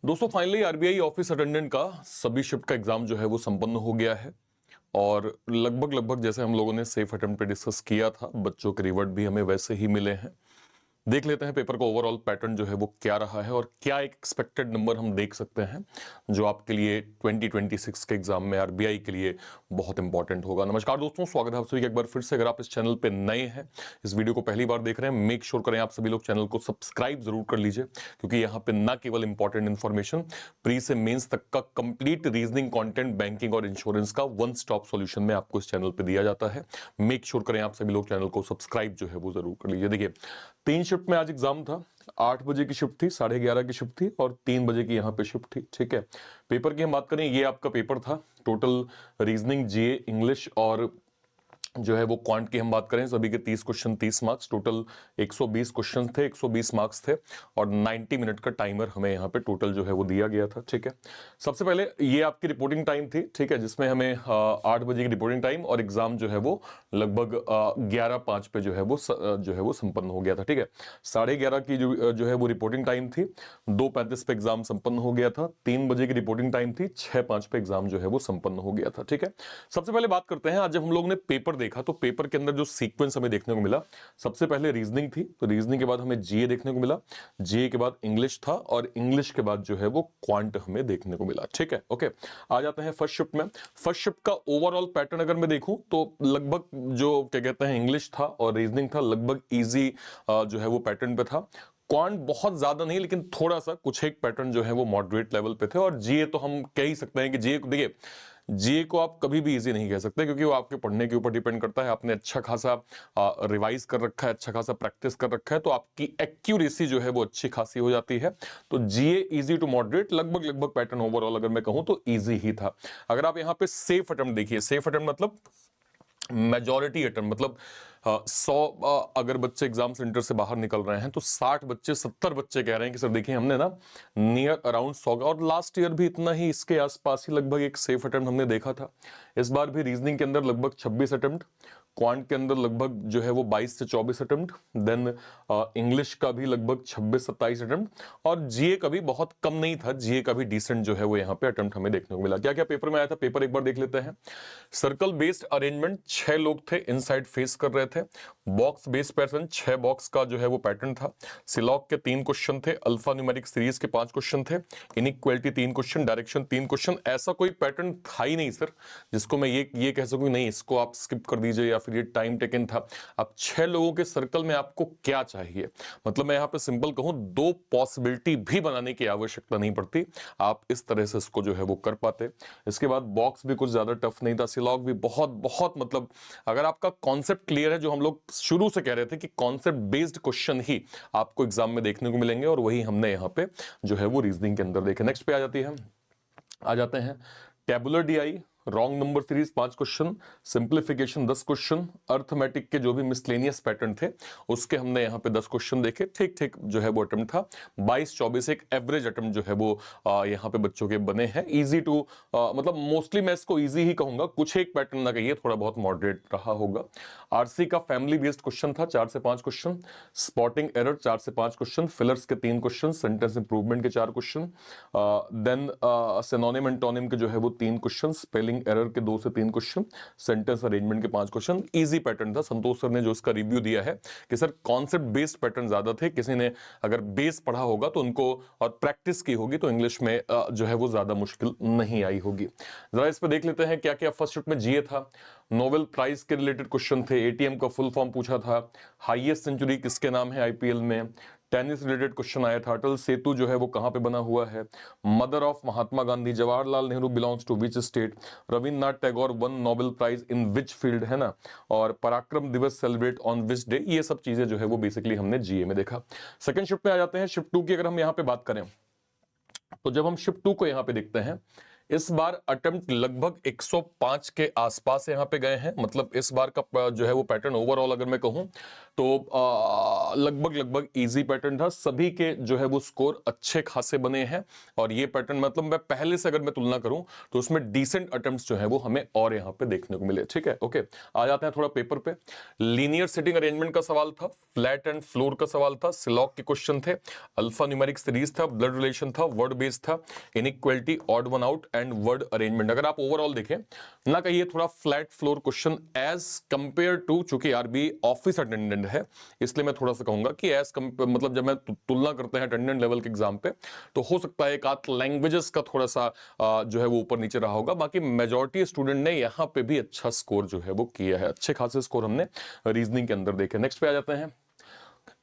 दोस्तों finally RBI office attendant का सभी शिफ्ट का एग्जाम जो है वो संपन्न हो गया है। और लगभग लगभग जैसे हम लोगों ने सेफ अटेम्प्ट पे डिस्कस किया था, बच्चों के रिवर्ट भी हमें वैसे ही मिले हैं। देख लेते हैं पेपर का ओवरऑल पैटर्न जो है वो क्या रहा है और क्या एक एक्सपेक्टेड नंबर हम देख सकते हैं जो आपके लिए 2026 के एग्जाम में आरबीआई के लिए बहुत इंपॉर्टेंट होगा। नमस्कार दोस्तों, स्वागत है आप सभी एक बार फिर से। अगर आप इस चैनल पे नए हैं, इस वीडियो को पहली बार देख रहे हैं, मेक श्योर करें आप सभी लोग चैनल को सब्सक्राइब जरूर कर लीजिए, क्योंकि यहाँ पे ना केवल इंपॉर्टेंट इन्फॉर्मेशन, प्री से मेंस तक का कंप्लीट रीजनिंग कंटेंट बैंकिंग और इंश्योरेंस का वन स्टॉप सॉल्यूशन में आपको इस चैनल पे दिया जाता है। मेक श्योर करें आप सभी लोग चैनल को सब्सक्राइब जो है वो जरूर कर लीजिए। देखिए, 3 शिफ्ट में आज एग्जाम था। 8 बजे की शिफ्ट थी, 11:30 की शिफ्ट थी और 3 बजे की यहाँ पे शिफ्ट थी। ठीक है, पेपर की हम बात करें, ये आपका पेपर था। टोटल रीजनिंग, जीए, इंग्लिश और जो है वो क्वांट की हम बात करें, सभी के 30 क्वेश्चन 30 मार्क्स, टोटल 120 क्वेश्चन थे, 120 मार्क्स थे और 90 मिनट का टाइमर हमें यहाँ पे टोटल जो है वो दिया गया था। ठीक है, सबसे पहले ये आपकी रिपोर्टिंग टाइम थी। ठीक है, जिसमें हमें 8 बजे की रिपोर्टिंग टाइम और एग्जाम जो है वो लगभग 11:05 पे जो है वो संपन्न हो गया था। ठीक है, 11:30 की जो है वो रिपोर्टिंग टाइम थी, 2:35 पे एग्जाम संपन्न हो गया था। 3 बजे की रिपोर्टिंग टाइम थी, 6:05 पे एग्जाम जो है वो संपन्न हो गया था। ठीक है, सबसे पहले बात करते हैं, आज जब हम लोग ने पेपर देखा तो पेपर के अंदर जो सीक्वेंस हमें देखने को मिला, सबसे पहले रीजनिंग थी, तो रीजनिंग के बाद हमें जीए देखने को मिला, जीए के बाद इंग्लिश था और इंग्लिश के बाद जो है वो क्वांट हमें देखने को मिला। ठीक है, ओके, आ जाते हैं फर्स्ट शिफ्ट में। फर्स्ट शिफ्ट का ओवरऑल पैटर्न अगर मैं देखूं तो लगभग जो क्या कहते हैं, इंग्लिश था और रीजनिंग था, लगभग इजी जो है वो पैटर्न पे था। क्वांट बहुत ज्यादा नहीं, लेकिन थोड़ा सा कुछ एक पैटर्न जो है वो मॉडरेट लेवल पे थे। और जीए तो हम कह ही सकते हैं कि जीए, देखिए जीए को आप कभी भी इजी नहीं कह सकते, क्योंकि वो आपके पढ़ने के ऊपर डिपेंड करता है। आपने अच्छा खासा रिवाइज कर रखा है, अच्छा खासा प्रैक्टिस कर रखा है, तो आपकी एक्यूरेसी जो है वो अच्छी खासी हो जाती है। तो जीए इजी टू मॉडरेट, लगभग लगभग पैटर्न ओवरऑल अगर मैं कहूं तो इजी ही था। अगर आप यहाँ पे सेफ अटेम्प्ट देखिए, सेफ अटेम्प्ट मतलब मेजॉरिटी अटेम्प्ट, मतलब 100 अगर बच्चे एग्जाम सेंटर से बाहर निकल रहे हैं तो 60 बच्चे, 70 बच्चे कह रहे हैं कि सर देखिए हमने ना नियर अराउंड 100 का, और लास्ट ईयर भी इतना ही, इसके आसपास ही लगभग एक सेफ अटेम्प्ट हमने देखा था। इस बार भी रीजनिंग के अंदर लगभग 26 अटेम्प्ट, क्वांट के अंदर लगभग जो है वो 22 से 24 अटेम्प्ट, देन इंग्लिश का भी लगभग 26-27 अटेम्प्ट और जीए का भी बहुत कम नहीं था, जीए का भी डिसेंट जो है वो यहाँ पे अटेम्प्ट हमें देखने को मिला। क्या क्या पेपर में आया था, पेपर एक बार देख लेते हैं। सर्कल बेस्ड अरेंजमेंट, 6 लोग थे, इनसाइड फेस कर रहे थे। बॉक्स बेस्ड पैटर्न, 6 बॉक्स का जो है वो पैटर्न था। सिलॉग के 3 क्वेश्चन थे, अल्फा न्यूमेरिक सीरीज के 5 क्वेश्चन थे, इनइक्वालिटी 3 क्वेश्चन, डायरेक्शन 3 क्वेश्चन। ऐसा कोई पैटर्न था ही नहीं सर जिसको मैं ये कह सकूं नहीं इसको आप स्किप कर दीजिए या फिर ये टाइम टेकन था। अब 6 लोगों के सर्कल में आपको क्या चाहिए, मतलब मैं यहाँ पे सिंपल कहूं, 2 पॉसिबिलिटी भी बनाने की आवश्यकता नहीं पड़ती, आप इस तरह से इसको जो है वो कर पाते। इसके बाद बॉक्स भी कुछ ज्यादा टफ नहीं था, सिलॉग भी बहुत बहुत, मतलब अगर आपका कॉन्सेप्ट क्लियर है, जो हम लोग शुरू से कह रहे थे कि कॉन्सेप्ट बेस्ड क्वेश्चन ही आपको एग्जाम में देखने को मिलेंगे, और वही हमने यहाँ पे जो है वो रीजनिंग के अंदर देखे। नेक्स्ट पे आ जाते हैं tabular DI, wrong number series 5 question, simplification 10 question, arithmetic के जो भी मिसलेनियस पैटर्न थे उसके हमने यहाँ पे 10 क्वेश्चन देखे। ठीक ठीक जो है वो अटेम्प्ट था, 22-24 एक एवरेज अटेम्प्ट जो है वो यहाँ पे बच्चों के बने हैं। इजी टू, मतलब मोस्टली मैं इसको इजी ही कहूंगा, कुछ एक पैटर्न ना कहिए, थोड़ा बहुत मॉडरेट रहा होगा। आरसी का फैमिली बेस्ड क्वेश्चन था, 4 से 5 क्वेश्चन, स्पॉटिंग एरर 4 से 5 क्वेश्चन, फिलर्स के 3 क्वेश्चन, सेंटेंस इंप्रूवमेंट के 4 क्वेश्चन, देन सिनोनिम एंटोनिम के जो है वो 3 क्वेश्चन, स्पेलिंग एरर के 2 से 3 क्वेश्चन, सेंटेंस अरेंजमेंट के 5 क्वेश्चन। इजी पैटर्न था। संतोष सर ने जो इसका रिव्यू दिया है कि सर कॉन्सेप्ट बेस्ड पैटर्न ज्यादा थे, किसी ने अगर बेस पढ़ा होगा तो उनको और प्रैक्टिस की होगी तो इंग्लिश में जो है वो ज्यादा मुश्किल नहीं आई होगी। जरा इस पे देख लेते हैं क्या क्या फर्स्ट शिफ्ट में जीए था। नोबेल प्राइज के रिलेटेड क्वेश्चन थे, एटीएम का फुल फॉर्म पूछा था, हाईएस्ट सेंचुरी किसके नाम है आईपीएल में, टेनिस रिलेटेड क्वेश्चन आया था, अटल सेतु जो है वो कहां पे बना हुआ है, mother of Mahatma Gandhi Jawaharlal Nehru belongs to which state, Rabindranath Tagore won Nobel prize in which field, है ना, और पराक्रम दिवस सेलिब्रेट ऑन विच डे। ये सब चीजें जो है वो बेसिकली हमने जीए में देखा। सेकंड शिफ्ट में आ जाते हैं। शिफ्ट 2 की अगर हम यहां पे बात करें तो जब हम शिफ्ट 2 को यहां पे देखते हैं, इस बार अटेम्प्ट लगभग 105 के आसपास यहाँ पे गए हैं। मतलब इस बार का जो है वो पैटर्न ओवरऑल अगर मैं कहूँ तो लगभग लगभग इजी पैटर्न था। सभी के जो है वो स्कोर अच्छे खासे बने हैं और ये पैटर्न मतलब मैं पहले से अगर मैं तुलना करूं तो उसमें डिसेंट अटेम्प्ट्स जो है वो हमें और यहाँ पे देखने को मिले। ठीक है, ओके, आ जाते हैं थोड़ा पेपर पे। लीनियर सिटिंग अरेंजमेंट का सवाल था, फ्लैट एंड फ्लोर का सवाल था, सिलॉग के क्वेश्चन थे, अल्फा न्यूमेरिक सीरीज था, ब्लड रिलेशन था, वर्ड बेस्ड था, inequality, odd one out and word arrangement. अगर आप ओवरऑल देखें ना कहिए थोड़ा flat floor question as compare to, चूंकि आरबीआई ऑफिस अटेंडेंट है इसलिए मैं थोड़ा सा कहूंगा कि एज मतलब जब मैं तुलना करते हैं अटेंडेंट लेवल के एग्जाम पे तो हो सकता है एक आध लैंग्वेजेस का थोड़ा सा जो है वो ऊपर नीचे रहा होगा। बाकी मेजॉरिटी स्टूडेंट ने यहाँ पे भी अच्छा स्कोर जो है वो किया है, अच्छे खासे स्कोर हमने रीजनिंग के अंदर देखे। नेक्स्ट पे आ जाते हैं।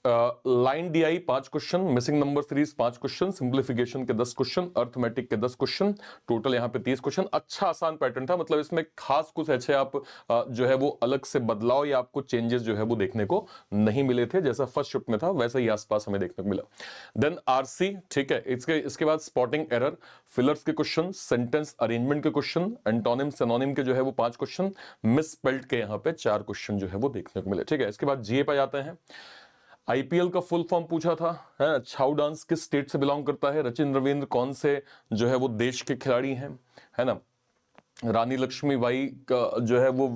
Line DI 5 question, missing number series 5 question, simplification के 10 क्वेश्चन, अर्थमेटिक के 10 क्वेश्चन, टोटल यहाँ पे 30 क्वेश्चन। अच्छा आसान पैटर्न था, मतलब इसमें खास कुछ अच्छे आप जो है वो अलग से बदलाव या आपको चेंजेस जो है वो देखने को नहीं मिले थे। जैसा फर्स्ट शिफ्ट में था वैसा ही आसपास हमें देखने को मिला। देन आरसी, ठीक है, इसके बाद स्पॉटिंग एरर, फिलर्स के क्वेश्चन, सेंटेंस अरेंजमेंट के क्वेश्चन, एंटोनिम सिनोनिम के जो है वो 5 क्वेश्चन, मिसस्पेल्ड के यहाँ पे 4 क्वेश्चन जो है वो देखने को मिले। ठीक है, इसके बाद जीए पे जाते हैं। आईपीएल का फुल फॉर्म पूछा था, है छाऊ डांस किस स्टेट से बिलोंग करता है, रचिन रविंद्र कौन से जो है वो देश के खिलाड़ी हैं, है ना, रानी लक्ष्मीबाई का जो है वो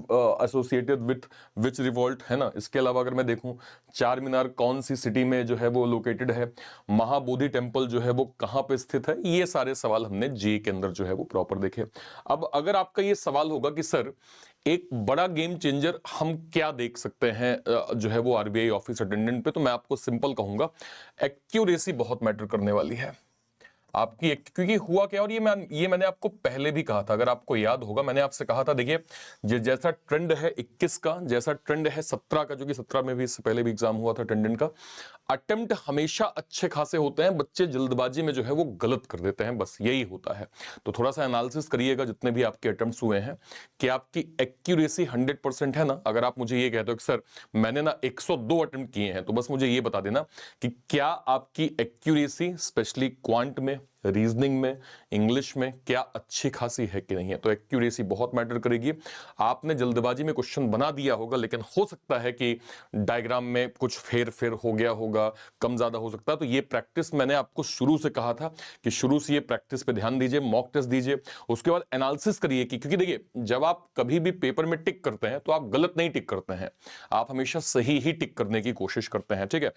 एसोसिएटेड विथ विच रिवॉल्ट, है ना। इसके अलावा अगर मैं देखूं चार मीनार कौन सी सिटी में जो है वो लोकेटेड है, महाबोधि टेम्पल जो है वो कहां पे स्थित है, ये सारे सवाल हमने जी के अंदर जो है वो प्रॉपर देखे। अब अगर आपका ये सवाल होगा कि सर एक बड़ा गेम चेंजर हम क्या देख सकते हैं जो है वो आरबीआई ऑफिस अटेंडेंट पे, तो मैं आपको सिंपल कहूंगा एक्यूरेसी बहुत मैटर करने वाली है आपकी। क्योंकि हुआ क्या, और ये मैंने आपको पहले भी कहा था, अगर आपको याद होगा मैंने आपसे कहा था देखिए जैसा ट्रेंड है 21 का, जैसा ट्रेंड है 17 का, जो कि 17 में भी इससे पहले भी एग्जाम हुआ था अटेंडेंट का, अटेम्प्ट हमेशा अच्छे खासे होते हैं, बच्चे जल्दबाजी में जो है वो गलत कर देते हैं, बस यही होता है। तो थोड़ा सा एनालिसिस करिएगा जितने भी आपके अटेम्प्ट्स हुए हैं कि आपकी एक्यूरेसी 100% है ना। अगर आप मुझे ये कहते हो कि सर मैंने ना 102 अटेम्प्ट किए हैं, तो बस मुझे ये बता देना कि क्या आपकी एक्यूरेसी स्पेशली क्वांट में, रीजनिंग में, इंग्लिश में क्या अच्छी खासी है कि नहीं है। तो एक्यूरेसी बहुत मैटर करेगी। आपने जल्दबाजी में क्वेश्चन बना दिया होगा, लेकिन हो सकता है कि डायग्राम में कुछ फेर फेर हो गया होगा, कम ज्यादा हो सकता है। तो ये प्रैक्टिस मैंने आपको शुरू से कहा था कि शुरू से ये प्रैक्टिस पे ध्यान दीजिए, मॉक टेस्ट दीजिए, उसके बाद एनालिसिस करिए कि, क्योंकि देखिए जब आप कभी भी पेपर में टिक करते हैं तो आप गलत नहीं टिक करते हैं, आप हमेशा सही ही टिक करने की कोशिश करते हैं। ठीक है,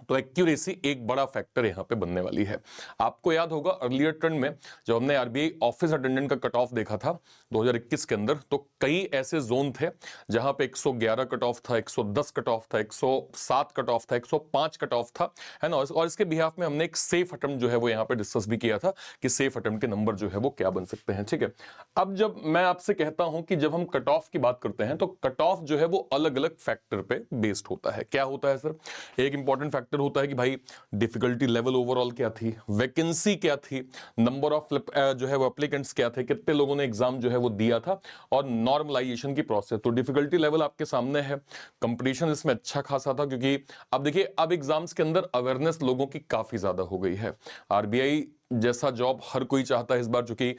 तो एक्यूरेसी एक बड़ा फैक्टर यहां पे बनने वाली है। आपको याद होगा अर्लियर ट्रेंड में जब हमने आरबीआई ऑफिस अटेंडेंट का कट ऑफ देखा था 2021 के अंदर, तो कई ऐसे जोन थे जहां पे 111 कट ऑफ था, 110 कट ऑफ था, 107 कट ऑफ था, 105 कट ऑफ था, है ना। और इसके बिहाफ में हमने एक सेफ अटेम्प्ट जो है वो यहाँ पे डिस्कस भी किया था कि सेफ अटेम्प्ट के नंबर जो है वो क्या बन सकते हैं। ठीक है, अब जब मैं आपसे कहता हूं कि जब हम कट ऑफ की बात करते हैं तो कट ऑफ जो है वो अलग अलग फैक्टर पे बेस्ड होता है। क्या होता है सर, एक इंपॉर्टेंट फैक्टर होता है कि भाई डिफिकल्टी लेवल ओवरऑल क्या थी, वैकेंसी क्या थी, नंबर ऑफ जो है वो एप्लीकेंट्स क्या थे, कितने लोगों ने एग्जाम जो है वो दिया था, और नॉर्मलाइजेशन की प्रोसेस। तो डिफिकल्टी लेवल आपके सामने है, कंपटीशन इसमें अच्छा खासा था, क्योंकि अब देखिए अब एग्जाम्स के अंदर अवेयरनेस लोगों की काफी ज्यादा हो गई है। आरबीआई जैसा जॉब हर कोई चाहता है इस बार, चूंकि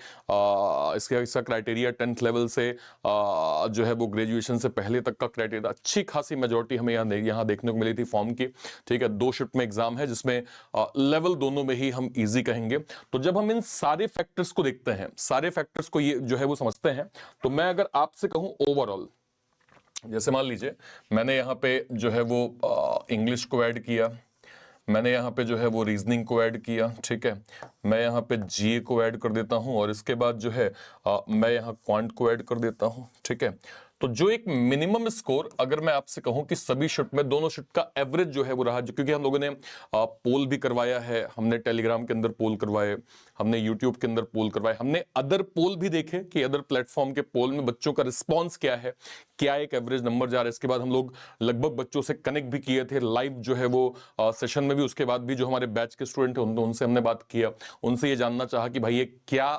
इसका क्राइटेरिया 10th लेवल से जो है वो ग्रेजुएशन से पहले तक का क्राइटेरिया, अच्छी खासी मेजोरिटी हमें यहाँ देखने को मिली थी फॉर्म की। ठीक है, 2 शिफ्ट में एग्जाम है जिसमें लेवल दोनों में ही हम इजी कहेंगे। तो जब हम इन सारे फैक्टर्स को देखते हैं, सारे फैक्टर्स को ये जो है वो समझते हैं, तो मैं अगर आपसे कहूं ओवरऑल, जैसे मान लीजिए मैंने यहाँ पे जो है वो इंग्लिश को ऐड किया, मैंने यहाँ पे जो है वो रीजनिंग को ऐड किया, ठीक है, मैं यहाँ पे जीए को ऐड कर देता हूँ, और इसके बाद जो है मैं यहाँ क्वांट को ऐड कर देता हूँ। ठीक है, तो जो एक मिनिमम स्कोर अगर मैं आपसे कहूं कि सभी शिफ्ट में, दोनों शिफ्ट का एवरेज जो है वो रहा, क्योंकि हम लोगों ने पोल भी करवाया है, हमने टेलीग्राम के अंदर पोल करवाए, हमने यूट्यूब के अंदर पोल करवाए, हमने अदर पोल भी देखे कि अदर प्लेटफॉर्म के पोल में बच्चों का रिस्पॉन्स क्या है, क्या एक एवरेज नंबर जा रहा है। इसके बाद हम लोग लगभग बच्चों से कनेक्ट भी किए थे लाइव जो है वो सेशन में भी, उसके बाद भी जो हमारे बैच के स्टूडेंट हैं उनसे हमने बात किया, उनसे ये जानना चाहा कि भाई ये क्या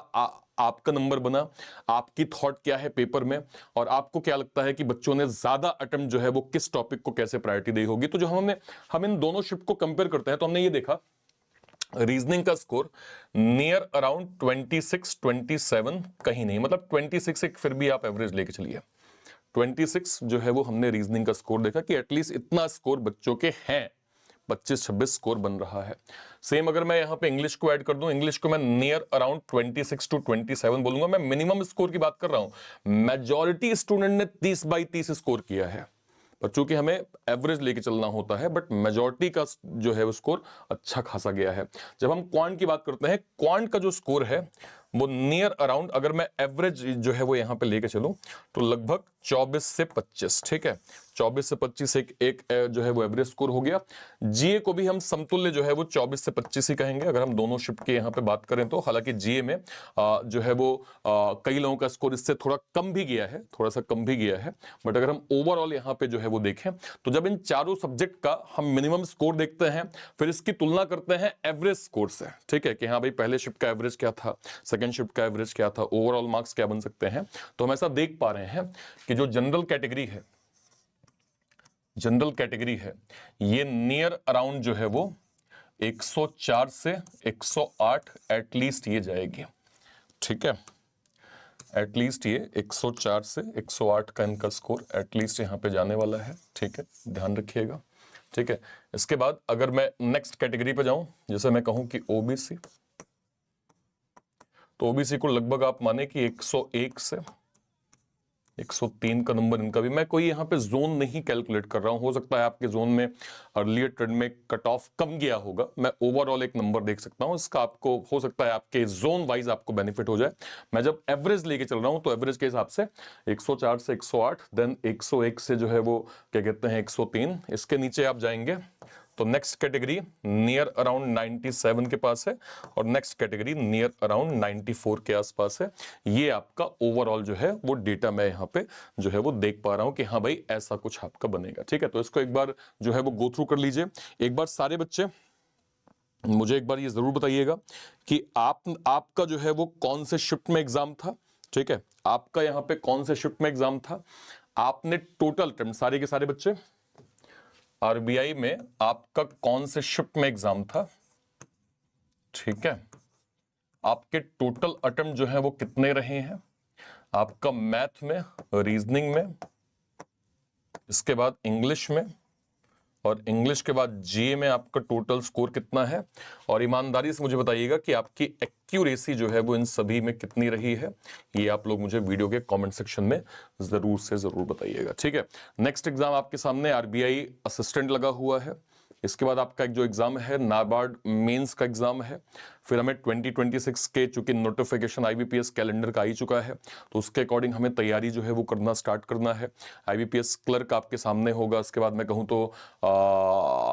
आपका नंबर बना, आपकी थॉट क्या है पेपर में, और आपको क्या लगता है कि बच्चों ने ज्यादा अटेम्प्ट जो है वो किस टॉपिक को कैसे प्रायोरिटी दी होगी। तो जो हम इन दोनों शिफ्ट को कंपेयर करते हैं तो हमने ये देखा रीजनिंग का स्कोर नियर अराउंड 26 27 कहीं नहीं, मतलब 26 एक फिर भी आप एवरेज लेके चलिए। 26 जो है वो हमने रीजनिंग का स्कोर देखा कि एटलीस्ट इतना स्कोर बच्चों के हैं, 25-26 स्कोर बन रहा है। सेम अगर मैं यहां पे इंग्लिश को ऐड कर दूं, इंग्लिश को मैं नियर अराउंड 26 to 27 बोलूंगा। मैं मिनिमम स्कोर की बात कर रहा हूं, मेजॉरिटी स्टूडेंट ने 30/30 स्कोर किया है, पर चूंकि हमें एवरेज लेके चलना होता है, बट मेजॉरिटी का जो है वो स्कोर अच्छा खासा गया है। जब हम क्वांट की बात करते हैं, क्वांट का जो स्कोर है वो नियर अराउंड, अगर मैं एवरेज जो है वो यहां पे लेके चलूं तो लगभग 24 से 25, ठीक है, 24 से 25 एक जो है वो एवरेज स्कोर हो गया। जीए को भी हम समतुल्य जो है वो 24 से 25 ही कहेंगे अगर हम दोनों शिफ्ट के यहां पे बात करें तो। हालांकि जीए में जो है वो कई लोगों का स्कोर इससे थोड़ा कम भी गया है, थोड़ा सा कम भी गया है, बट अगर हम ओवरऑल यहां पे जो है वो देखें तो जब इन चारों सब्जेक्ट का हम मिनिमम स्कोर देखते हैं, फिर इसकी तुलना करते हैं एवरेज स्कोर से, ठीक है, कि हाँ भाई पहले शिफ्ट का एवरेज क्या था, सेकंड शिफ्ट का एवरेज क्या था, ओवरऑल मार्क्स क्या बन सकते हैं, तो हम ऐसा देख पा रहे हैं कि जो जनरल कैटेगरी है, जनरल कैटेगरी है, ये नियर अराउंड जो है वो 104 से 108 एटलीस्ट ये जाएगी, ठीक है, एटलीस्ट ये 104 से 108 का इनका स्कोर एटलीस्ट यहां पे जाने वाला है, ठीक है, ध्यान रखिएगा, ठीक है। इसके बाद अगर मैं नेक्स्ट कैटेगरी पे जाऊं, जैसे मैं कहूं कि ओबीसी, तो ओबीसी को लगभग आप माने कि 101 से 103 का नंबर इनका भी। मैं कोई यहाँ पे जोन नहीं कैलकुलेट कर रहा हूँ, हो सकता है आपके जोन में अर्लियर ट्रेंड में कट ऑफ कम गया होगा, मैं ओवरऑल एक नंबर देख सकता हूँ, इसका आपको हो सकता है आपके जोन वाइज आपको बेनिफिट हो जाए। मैं जब एवरेज लेके चल रहा हूँ तो एवरेज के हिसाब से 104 से 108, देन 101 से जो है वो क्या कहते हैं 103, इसके नीचे आप जाएंगे तो नेक्स्ट कैटेगरी नियर अराउंड 97 के पास है, और नेक्स्ट कैटेगरी नियर अराउंड 94 के आसपास है। ये आपका ओवरऑल जो है वो डेटा मैं यहाँ पे जो है वो देख पा रहा हूँ कि हाँ भाई ऐसा कुछ आपका बनेगा, ठीक है। तो इसको एक बार जो है वो गो थ्रू कर लीजिए। एक बार सारे बच्चे मुझे एक बार ये जरूर बताइएगा कि आपका जो है वो कौन से शिफ्ट में एग्जाम था, ठीक है, आपका यहाँ पे कौन से शिफ्ट में एग्जाम था, आपने टोटल अटेम्प्ट, सारे के सारे बच्चे आरबीआई में आपका कौन से शिफ्ट में एग्जाम था, ठीक है, आपके टोटल अटेम्प्ट जो है वो कितने रहे हैं, आपका मैथ में, रीजनिंग में, इसके बाद इंग्लिश में, और इंग्लिश के बाद जीए में आपका टोटल स्कोर कितना है, और ईमानदारी से मुझे बताइएगा कि आपकी एक्यूरेसी जो है वो इन सभी में कितनी रही है। ये आप लोग मुझे वीडियो के कमेंट सेक्शन में जरूर से जरूर बताइएगा, ठीक है। नेक्स्ट एग्जाम आपके सामने आरबीआई असिस्टेंट लगा हुआ है। इसके बाद आपका एक जो एग्जाम है नाबार्ड मेंस का एग्जाम है। फिर हमें 2026 के चूंकि नोटिफिकेशन आईबीपीएस कैलेंडर का आ ही चुका है, तो उसके अकॉर्डिंग हमें तैयारी जो है वो करना स्टार्ट करना है। आईबीपीएस क्लर्क आपके सामने होगा। इसके बाद मैं कहूँ तो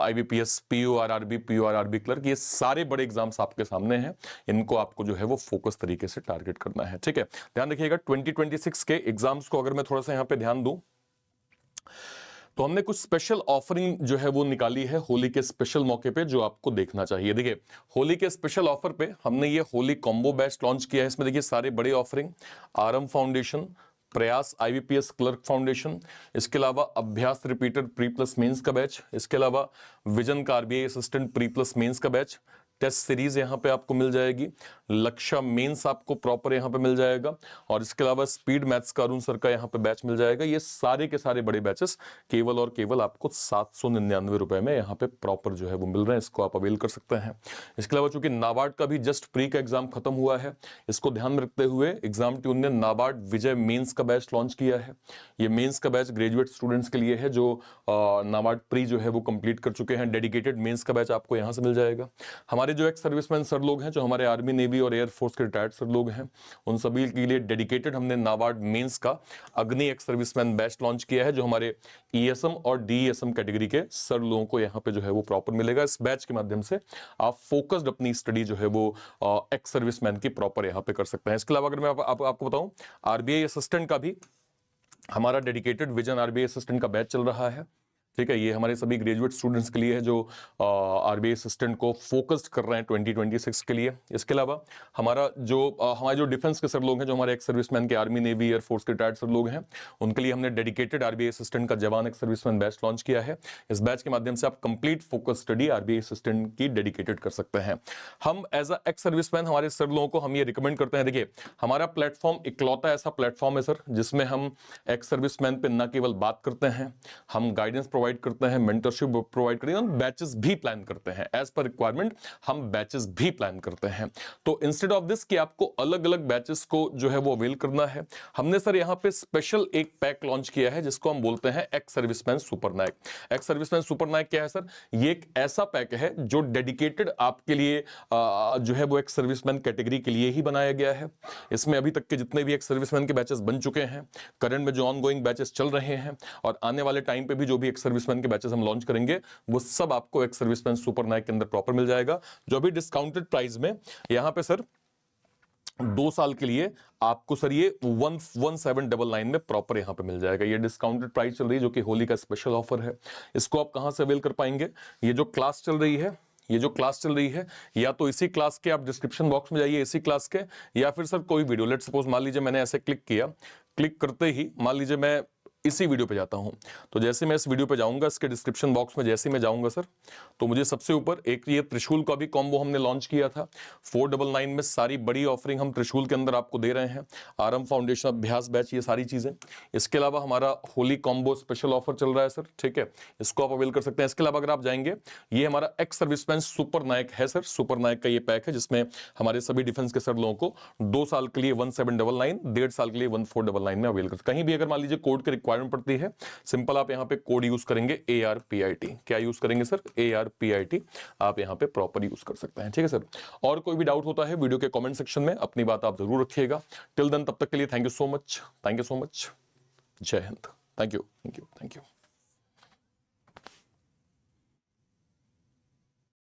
आईबीपीएस पीओआरआरबी क्लर्क, ये सारे बड़े एग्जाम्स आपके सामने हैं। इनको आपको जो है वो फोकस तरीके से टारगेट करना है, ठीक है। ध्यान रखिएगा 2026 के एग्जाम्स को अगर मैं थोड़ा सा यहाँ पे ध्यान दूं तो हमने कुछ स्पेशल ऑफरिंग जो है वो निकाली है होली के स्पेशल मौके पे, जो आपको देखना चाहिए। देखिए होली के स्पेशल ऑफर पे हमने ये होली कॉम्बो बैच लॉन्च किया है। इसमें देखिए सारे बड़े offering, RM foundation, Prayas IBPS clerk foundation, इसके अलावा Abhyas repeated pre plus mains का बैच, इसके अलावा विजन का RBI assistant pre plus mains का बैच, टेस्ट सीरीज यहाँ पे आपको मिल जाएगी, लक्ष्य मेंस आपको प्रॉपर यहाँ पे मिल जाएगा, और इसके अलावा स्पीड मैथ्स का अरुण सर का यहाँ पे बैच मिल जाएगा। ये सारे के सारे बड़े बैचेस केवल और केवल आपको 799 रुपए में यहाँ पे प्रॉपर जो है वो मिल रहे हैं। इसको आप अवेल कर सकते हैं। इसके अलावा चूंकि नाबार्ड का भी जस्ट प्री का एग्जाम खत्म हुआ है, इसको ध्यान में रखते हुए एग्जाम ट्यून ने नाबार्ड विजय मेन्स का बैच लॉन्च किया है। ये मेन्स का बैच ग्रेजुएट स्टूडेंट्स के लिए है जो नाबार्ड प्री जो है वो कंप्लीट कर चुके हैं। डेडिकेटेड मेन्स का बैच आपको यहाँ से मिल जाएगा। हमारे जो एक्स सर्विसमैन सर लोग हैं, जो हमारे आर्मी, नेवी और एयरफोर्स के रिटायर्ड सर लोग हैं, उन सभी के लिए डेडिकेटेड हमने नाबार्ड मेंस का अग्नि एक्स सर्विसमैन बैच लॉन्च किया है, जो हमारे ईएसएम और डीईएसएम कैटेगरी के सर लोगों को यहाँ पे जो है वो प्रॉपर मिलेगा। इस बैच के माध्यम से आप फोकस्ड अपनी स्टडी जो है वो एक्स सर्विसमैन की प्रॉपर यहाँ पे कर सकते हैं। इसके अलावा अगर मैं आपको बताऊं, आरबीआई असिस्टेंट का भी हमारा डेडिकेटेड विजन आरबीआई असिस्टेंट का बैच चल रहा है। ठीक है, ये हमारे सभी ग्रेजुएट स्टूडेंट्स के लिए है जो आरबीआई असिस्टेंट को फोकस्ड कर रहे हैं 2026 के लिए। इसके अलावा हमारे जो डिफेंस के सर लोग हैं, जो हमारे एक्स सर्विसमैन के आर्मी नेवी एयरफोर्स के रिटायर्ड सर लोग हैं, उनके लिए हमने डेडिकेटेड आरबीआई असिस्टेंट का जवान एक्स सर्विसमैन बैच लॉन्च किया है। इस बैच के माध्यम से आप complete focus study RBI assistant की डेडिकेटेड कर सकते हैं। हम एज अ एक्स सर्विसमैन हमारे सर लोगों को हम ये रिकमेंड करते हैं, देखिए हमारा प्लेटफॉर्म इकलौता ऐसा प्लेटफॉर्म है सर जिसमें हम एक्स सर्विसमैन पे न केवल बात करते हैं, हम गाइडेंस प्रोवाइड करते हैं, मेंटरशिप प्रोवाइड करते हैं, बैचेस भी प्लान करते हैं। एज पर रिक्वायरमेंट हम बैचेस भी प्लान करते हैं। तो इंस्टेड ऑफ दिस कि आपको अलग अलग बैचेस को जो है वो अवेल करना है, हमने सर यहाँ पे स्पेशल एक पैक लॉन्च किया है जिसको हम बोलते हैं एक्स सर्विसमैन सुपर नायक। एक्स सर्विसमैन सुपर नायक क्या है सर? ये एक ऐसा पैक है जो डेडिकेटेड आपके लिए जो है वो एक्स सर्विसमैन कैटेगरी के लिए ही बनाया गया है। इसमें अभी तक के जितने भी एक्स सर्विसमैन के बैचेस बन चुके हैं, करंट में जो ऑनगोइंग बैचेस चल रहे हैं और आने वाले टाइम पे भी जो भी एक्स सर्विसमैन के बैचेस हम लॉन्च करेंगे, वो सब आपको एक्स सर्विसमैन सुपर नायक के अंदर प्रॉपर मिल जाएगा। जो अभी डिस्काउंटेड प्राइस में यहाँ पे सर 2 साल के लिए आपको सर ये 1799 में प्रॉपर यहां पे मिल जाएगा। ये डिस्काउंटेड प्राइस चल रही है जो कि होली का स्पेशल ऑफर है। इसको आप कहां से अवेल कर पाएंगे? ये जो क्लास चल रही है या तो इसी क्लास के आप डिस्क्रिप्शन बॉक्स में जाइए इसी क्लास के, या फिर सर कोई वीडियो, लेट सपोज मान लीजिए मैंने ऐसे क्लिक किया, क्लिक करते ही मान लीजिए मैं इसी वीडियो पे जाता हूं, तो जैसे मैं इस वीडियो पे जाऊंगा, इसके डिस्क्रिप्शन बॉक्स में जैसे मैं जाऊंगा सर, तो मुझे सबसे ऊपर एक ये त्रिशूल का भी कॉम्बो हमने लॉन्च किया था 499 में। सारी बड़ी ऑफरिंग हम त्रिशूल के अंदर आपको दे रहे हैं, आरंभ फाउंडेशन अभ्यास बैच, ये सारी चीजें। इसके अलावा हमारा होली कॉम्बो स्पेशल ऑफर चल रहा है सर, ठीक है, इसको आप अवेल कर सकते हैं। इसके अलावा अगर आप जाएंगे, ये हमारा एक्स सर्विसमैन सुपर नायक है सर, सुपर नायक का ये पैक है जिसमें हमारे सभी डिफेंस के सर लोगों को 2 साल के लिए 1799, 1.5 साल के लिए 1499 में अवेल कर। कहीं भी अगर मान लीजिए कोड की रिक्वायरमेंट पड़ती है, सिंपल आप यहां पे कोड यूज करेंगे ARPIT। क्या यूज करेंगे सर? ARPIT आप यहां पे प्रॉपर यूज कर सकते हैं, ठीक है सर। और कोई भी डाउट होता है वीडियो के कमेंट सेक्शन में अपनी बात आप जरूर रखिएगा। टिल देन, तब तक के लिए थैंक यू सो मच, जय हिंद, थैंक यू।